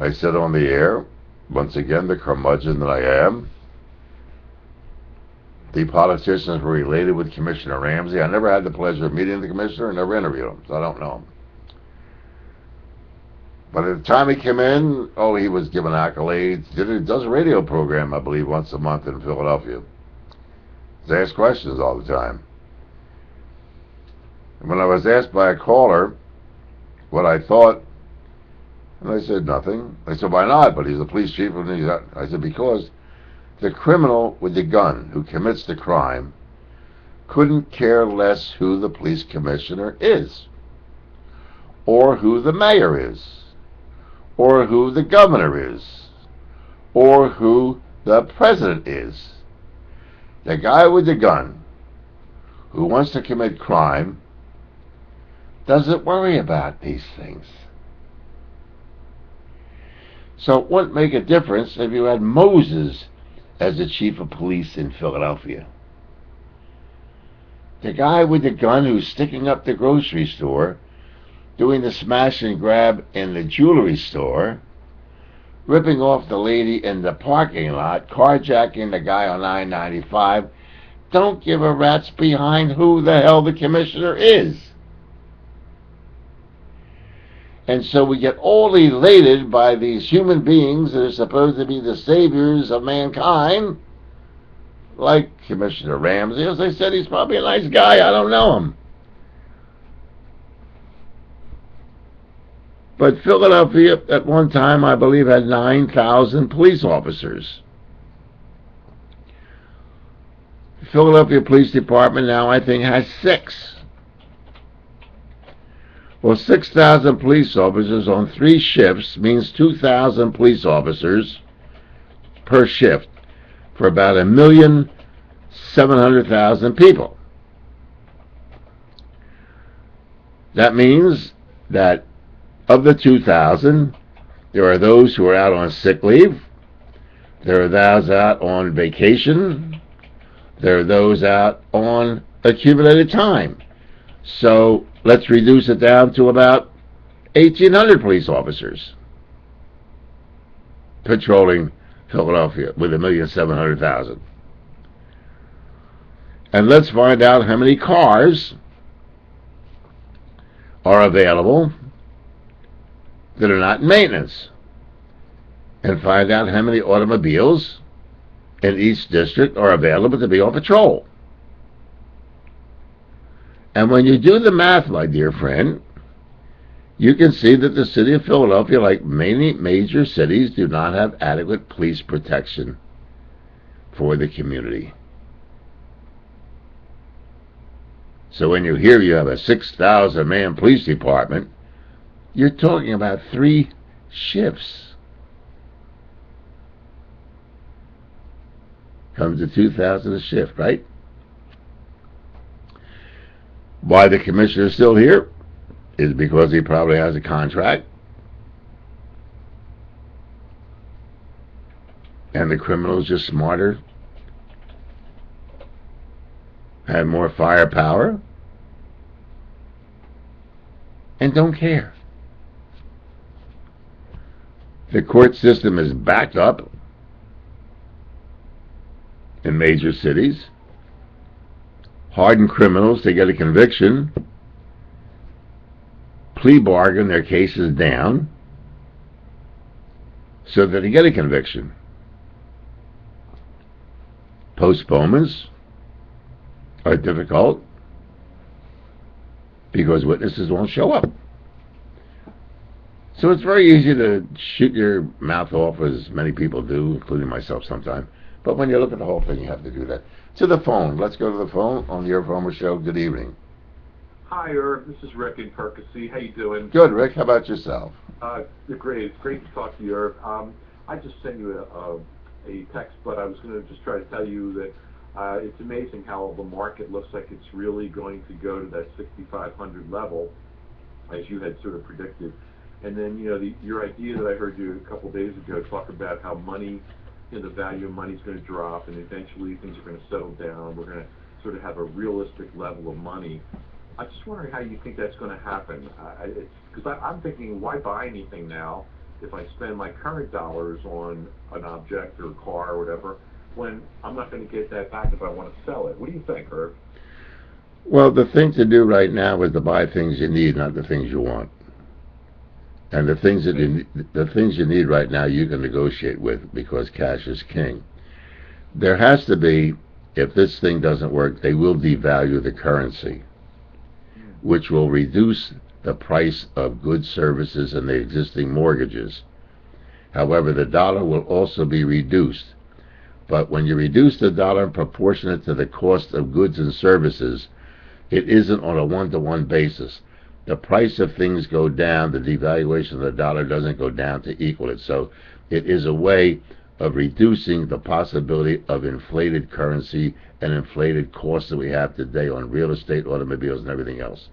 I said on the air, once again, the curmudgeon that I am, the politicians were related with Commissioner Ramsey. I never had the pleasure of meeting the commissioner, never interviewed him, so I don't know him. But at the time he came in, he was given accolades. Does a radio program, I believe, once a month in Philadelphia. He asked questions all the time. And when I was asked by a caller what I thought, and I said nothing. They said, why not? But he's the police chief. And I said, because the criminal with the gun who commits the crime couldn't care less who the police commissioner is, or who the mayor is, or who the governor is, or who the president is. The guy with the gun who wants to commit crime doesn't worry about these things. So it wouldn't make a difference if you had Moses as the chief of police in Philadelphia. The guy with the gun who's sticking up the grocery store, doing the smash and grab in the jewelry store, ripping off the lady in the parking lot, carjacking the guy on I-95, don't give a rat's behind who the hell the commissioner is. And so we get all elated by these human beings that are supposed to be the saviors of mankind, like Commissioner Ramsey. As I said, he's probably a nice guy. I don't know him. But Philadelphia, at one time, I believe, had 9,000 police officers. The Philadelphia Police Department now, I think, has 6. Well, 6,000 police officers on 3 shifts means 2,000 police officers per shift for about 1,700,000 people. That means that of the 2,000, there are those who are out on sick leave, there are those out on vacation, there are those out on accumulated time. So let's reduce it down to about 1,800 police officers patrolling Philadelphia with 1,700,000. And let's find out how many cars are available that are not in maintenance, and find out how many automobiles in each district are available to be on patrol. And when you do the math, my dear friend, you can see that the city of Philadelphia, like many major cities, do not have adequate police protection for the community. So when you hear you have a 6,000-man police department, you're talking about 3 shifts. Comes to 2,000 a shift, right? Why the commissioner is still here is because he probably has a contract And the criminals just smarter, have more firepower, and don't care. The court system is backed up in major cities. Hardened criminals, they get a conviction, plea bargain their cases down so that they get a conviction. Postponements are difficult because witnesses won't show up. So it's very easy to shoot your mouth off, as many people do, including myself sometimes. But when you look at the whole thing, you have to do that. To the phone. Let's go to the phone on the Irv Homer Show. Good evening. Hi, Irv. This is Rick in Percy. How you doing? Good, Rick. How about yourself? Great. It's great to talk to you, Irv. I just sent you a text, but I was going to just try to tell you that it's amazing how the market looks like it's really going to go to that 6,500 level, as you had sort of predicted. And then, your idea that I heard you a couple days ago talk about how money, the value of money is going to drop, and eventually things are going to settle down. We're going to sort of have a realistic level of money. I'm just wondering how you think that's going to happen. Because I'm thinking, why buy anything now if I spend my current dollars on an object or a car or whatever, when I'm not going to get that back if I want to sell it? What do you think, Irv? Well, the thing to do right now is to buy things you need, not the things you want. And the things you need right now, you can negotiate with, because cash is king. There has to be, if this thing doesn't work, they will devalue the currency, which will reduce the price of goods, services, and the existing mortgages. However, the dollar will also be reduced. But when you reduce the dollar proportionate to the cost of goods and services, it isn't on a one-to-one basis. The price of things go down, the devaluation of the dollar doesn't go down to equal it. So it is a way of reducing the possibility of inflated currency and inflated costs that we have today on real estate, automobiles, and everything else.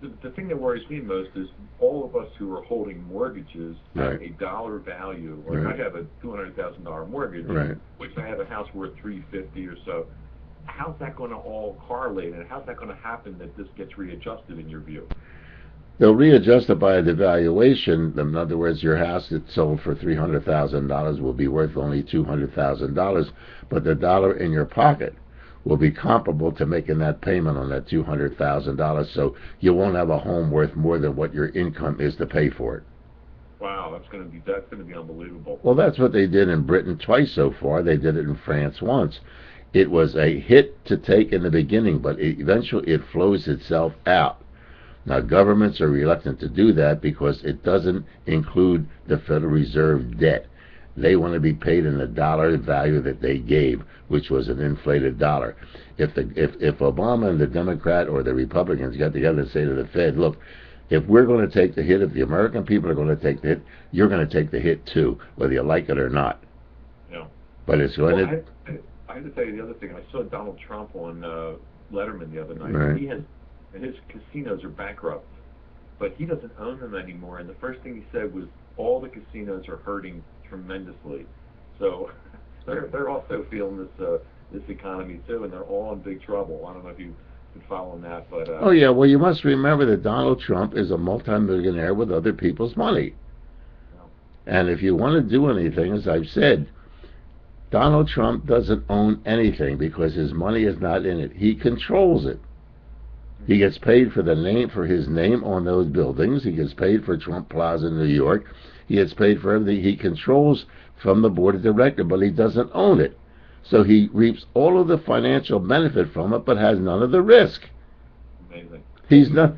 The thing that worries me most is all of us who are holding mortgages have Right. a dollar value. Like Right. I have a $200,000 mortgage, Right. which I have a house worth $350 or so. How's that going to all correlate, and how's that going to happen that this gets readjusted in your view? They'll readjust it by a devaluation. In other words, your house that's sold for $300,000 will be worth only $200,000, but the dollar in your pocket will be comparable to making that payment on that $200,000. So you won't have a home worth more than what your income is to pay for it. Wow, that's going to be unbelievable. Well, that's what they did in Britain twice so far. They did it in France once. It was a hit to take in the beginning, but eventually it flows itself out. Now, governments are reluctant to do that because it doesn't include the Federal Reserve debt. They want to be paid in the dollar value that they gave, which was an inflated dollar. If Obama and the Democrat or the Republicans got together and say to the Fed, look, if we're going to take the hit, if the American people are going to take the hit, you're going to take the hit too, whether you like it or not. Yeah. But it's going to... I have to tell you the other thing. I saw Donald Trump on Letterman the other night. Right. His casinos are bankrupt, but he doesn't own them anymore. And the first thing he said was, all the casinos are hurting tremendously. So they're also feeling this economy too, and they're all in big trouble. I don't know if you've been following that, but oh yeah. Well, you must remember that Donald Trump is a multimillionaire with other people's money. Yeah. And if you want to do anything, as I've said, Donald Trump doesn't own anything because his money is not in it. He controls it. He gets paid for his name on those buildings. He gets paid for Trump Plaza in New York. He gets paid for everything. He controls from the board of directors, but he doesn't own it. So he reaps all of the financial benefit from it, but has none of the risk. Amazing. He's not.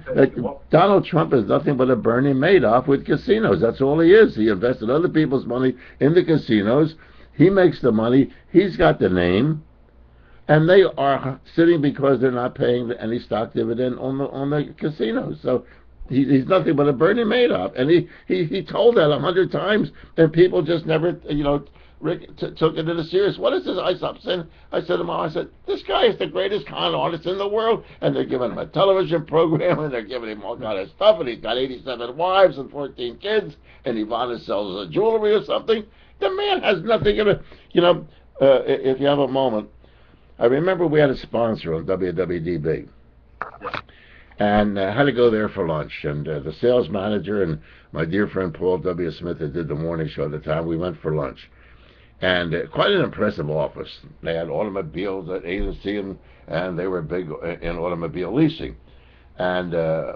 Donald Trump is nothing but a Bernie Madoff with casinos. That's all he is. He invested other people's money in the casinos. He makes the money. He's got the name, and they are sitting because they're not paying any stock dividend on the casinos. So he's nothing but a Bernie Madoff, and he told that 100 times, and people just never Rick took it to the serious. What is this? I said to Mom, I said, this guy is the greatest con artist in the world, and they're giving him a television program, and they're giving him all kind of stuff, and he's got 87 wives and 14 kids, and Ivana sells jewelry or something. The man has nothing in it. If you have a moment, I remember we had a sponsor on WWDB. And I had to go there for lunch. And the sales manager and my dear friend Paul W. Smith, that did the morning show at the time, we went for lunch. And quite an impressive office. They had automobiles at A to C, and they were big in automobile leasing. And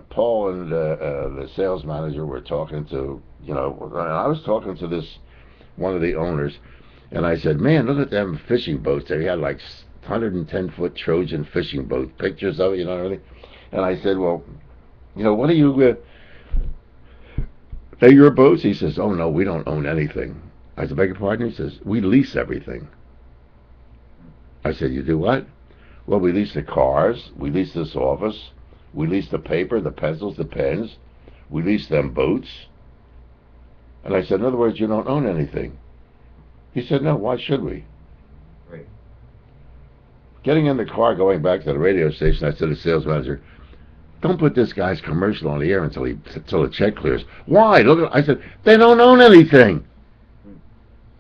Paul and the sales manager were talking to, and I was talking to one of the owners, and I said, man, look at them fishing boats there. He had like 110-foot Trojan fishing boat, pictures of it, everything. And I said, well, what are you, they're your boats? He says, oh, no, we don't own anything. I said, beg your pardon? He says, we lease everything. I said, you do what? Well, we lease the cars, we lease this office, we lease the paper, the pencils, the pens, we lease them boats. And I said, in other words, you don't own anything. He said, no, why should we? Right. Getting in the car, going back to the radio station, I said to the sales manager, don't put this guy's commercial on the air until the check clears. Why? I said, they don't own anything.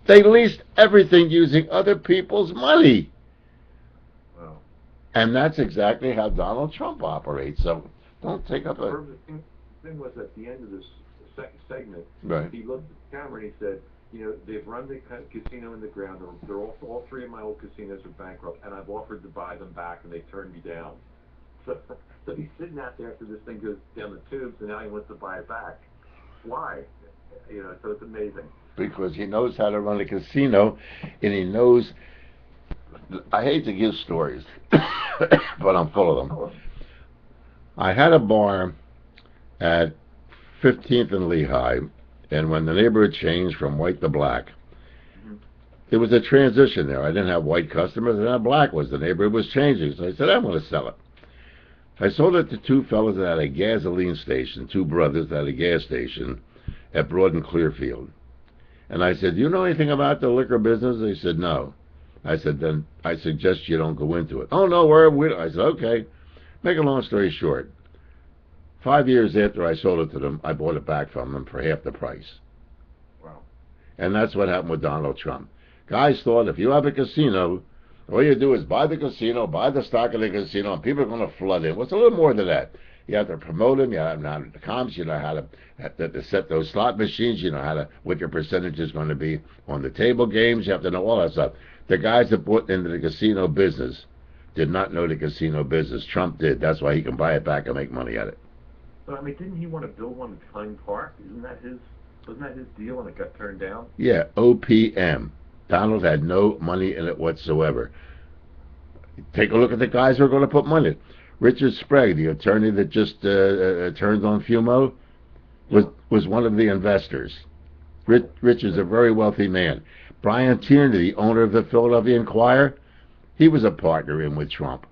They leased everything using other people's money. Wow. And that's exactly how Donald Trump operates. So don't take up a... The thing was, at the end of this segment, right. He looked at the camera and he said, they've run the casino in the ground. They're all three of my old casinos are bankrupt, and I've offered to buy them back, and they turned me down. So he's sitting out there after this thing goes down the tubes, and now he wants to buy it back. Why? So it's amazing. Because he knows how to run a casino, and he knows... I hate to give stories, but I'm full of them. I had a bar at 15th and Lehigh, and when the neighborhood changed from white to black, it was a transition there. I didn't have white customers, and black was the neighborhood was changing. So I said, I'm going to sell it. I sold it to two fellows that had a gasoline station, two brothers that had a gas station at Broad and Clearfield. And I said, do you know anything about the liquor business? They said, no. I said, then I suggest you don't go into it. Oh, no, I said, okay. Make a long story short, 5 years after I sold it to them, I bought it back from them for half the price. Wow. And that's what happened with Donald Trump. Guys thought if you have a casino, all you do is buy the casino, buy the stock of the casino, and people are going to flood in. Well, it's a little more than that. You have to promote them. You have to know the comps. You know how to set those slot machines. You know what your percentage is going to be on the table games. You have to know all that stuff. The guys that bought into the casino business did not know the casino business. Trump did. That's why he can buy it back and make money at it. But didn't he want to build one at Pine Park? Wasn't that his deal, and it got turned down? Yeah, OPM. Donald had no money in it whatsoever. Take a look at the guys who are going to put money. Richard Sprague, the attorney that just turned on Fumo, was one of the investors. Richard's a very wealthy man. Brian Tierney, the owner of the Philadelphia Inquirer, he was a partner in with Trump.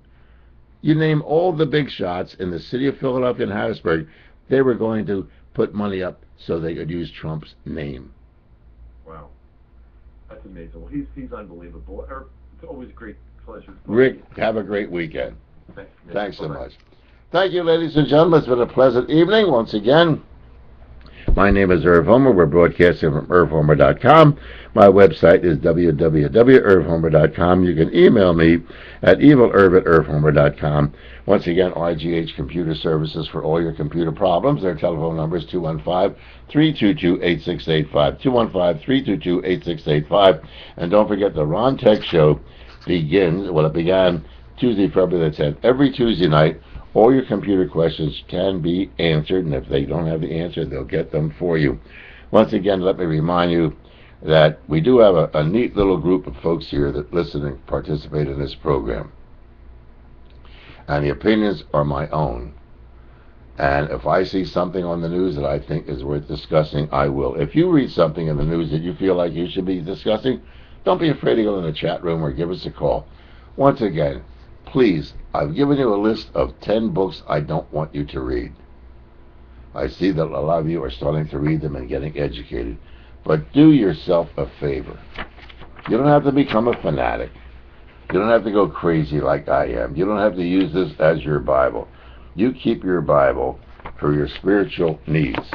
You name all the big shots in the city of Philadelphia and Harrisburg, they were going to put money up so they could use Trump's name. Wow. That's amazing. Well, he's unbelievable. It's always a great pleasure. Rick, have a great weekend. Thanks so much. Thank you, ladies and gentlemen. It's been a pleasant evening once again. My name is Irv Homer. We're broadcasting from IrvHomer.com. My website is www.irvhomer.com. You can email me at evilirv@irvhomer.com. Once again, RGH Computer Services for all your computer problems. Their telephone number is 215-322-8685. 215-322-8685. And don't forget, the Ron Tech Show it began Tuesday, February the 10th. Every Tuesday night, all your computer questions can be answered, and if they don't have the answer, they'll get them for you. Once again, let me remind you that we do have a neat little group of folks here that listen and participate in this program. And the opinions are my own. And if I see something on the news that I think is worth discussing, I will. If you read something in the news that you feel like you should be discussing, don't be afraid to go in the chat room or give us a call. Once again, please, I've given you a list of 10 books I don't want you to read. I see that a lot of you are starting to read them and getting educated. But do yourself a favor. You don't have to become a fanatic. You don't have to go crazy like I am. You don't have to use this as your Bible. You keep your Bible for your spiritual needs.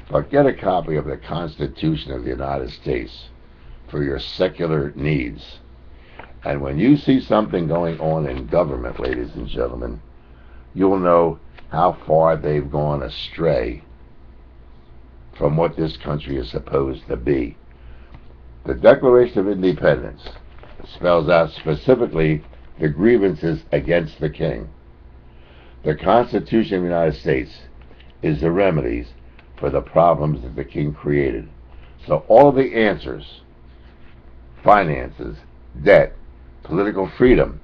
But get a copy of the Constitution of the United States for your secular needs. And when you see something going on in government, ladies and gentlemen, you'll know how far they've gone astray from what this country is supposed to be. The Declaration of Independence spells out specifically the grievances against the king. The Constitution of the United States is the remedies for the problems that the king created. So all of the answers, finances, debt, political freedom,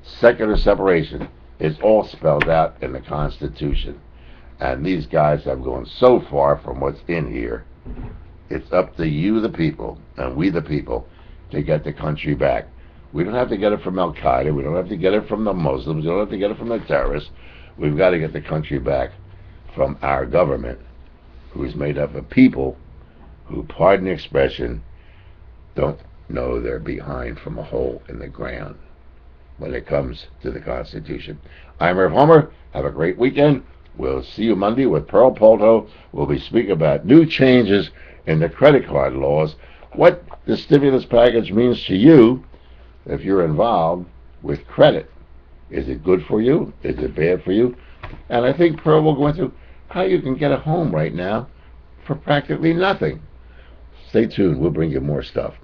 secular separation, is all spelled out in the Constitution. And these guys have gone so far from what's in here. It's up to you, the people, and we, the people, to get the country back. We don't have to get it from Al-Qaeda. We don't have to get it from the Muslims. We don't have to get it from the terrorists. We've got to get the country back from our government, who is made up of people who, pardon the expression, don't know they're behind from a hole in the ground when it comes to the Constitution. I'm Irv Homer. Have a great weekend. We'll see you Monday with Pearl Polto. We'll be speaking about new changes in the credit card laws, what the stimulus package means to you if you're involved with credit. Is it good for you? Is it bad for you? And I think Pearl will go into how you can get a home right now for practically nothing. Stay tuned. We'll bring you more stuff.